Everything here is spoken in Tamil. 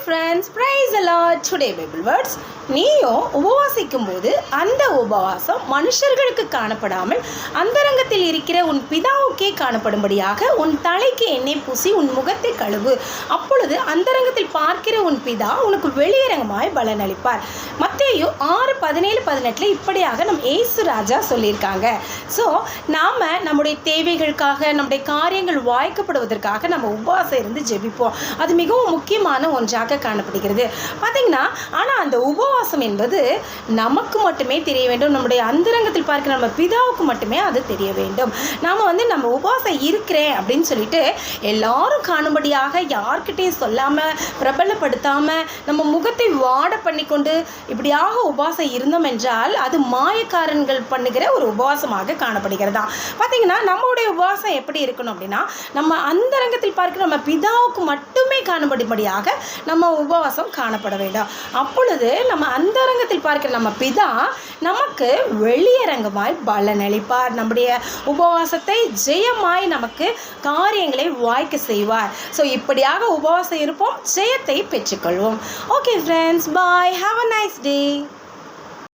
friends, praise the Lord. Today Bible words. நீயோ உபவாசிக்கும் போது அந்த உபவாசம் மனுஷர்களுக்கு காணப்படாமல் அந்தரங்கத்தில் இருக்கிற உன் பிதாவுக்கே காணப்படும்படியாக உன் தலைக்கு எண்ணெய் பூசி உன் முகத்தை கழுவு. அப்பொழுது அந்தரங்கத்தில் பார்க்கிற உன் பிதா உனக்கு வெளியரங்கமாய் பலனளிப்பார். மத்தேயு 6:17-18 இப்படியாக நம் இயேசு ராஜா சொல்லியிருக்காங்க. ஸோ நாம் நம்முடைய தேவைகளுக்காக நம்முடைய காரியங்கள் வாய்க்கப்படுவதற்காக நம்ம உபவாசம் இருந்து ஜெபிப்போம். அது மிகவும் முக்கியமான ஒன்றாக காணப்படுகிறது பார்த்தீங்கன்னா. ஆனால் அந்த உபவாசம் என்பது நமக்கு மட்டுமே தெரிய வேண்டும். நம்முடைய அந்தரங்கத்தில் பார்க்கிற நம்ம பிதாவுக்கு மட்டுமே அது தெரிய வேண்டும். நாம் நம்ம உபவாசம் இருக்கிறேன் அப்படின்னு சொல்லிட்டு எல்லாரும் காணும்படியாக யார்கிட்டையும் சொல்லாமல் பிரபலப்படுத்தாமல் நம்ம முகத்தை வாட பண்ணி கொண்டு இப்படியாக உபவாசம் இருந்தோம் என்றால் அது மாயக்காரன்கள் பண்ணுகிற ஒரு உபவாசமாக காணப்படுகிறதா. பார்த்தீங்கன்னா நம்மளுடைய உபவாசம் எப்படி இருக்கணும் அப்படின்னா, நம்ம அந்தரங்கத்தில் பார்க்கிற நம்ம பிதாவுக்கு மட்டுமே காணப்படும்படியாக நம்ம உபவாசம் காணப்பட வேண்டும். அப்பொழுது நம்ம அந்தரங்கத்தில் பார்க்கிற நம்ம பிதா நமக்கு வெளியரங்கமாய் பலனளிப்பார். நம்முடைய உபவாசத்தை ஜெயமாய் நமக்கு காரியங்களை வாய்க்க செய்வார். ஸோ இப்படியாக உபவாசம் இருப்போம், ஜெயத்தை பெற்றுக்கொள்வோம். Okay friends, bye, have a nice day.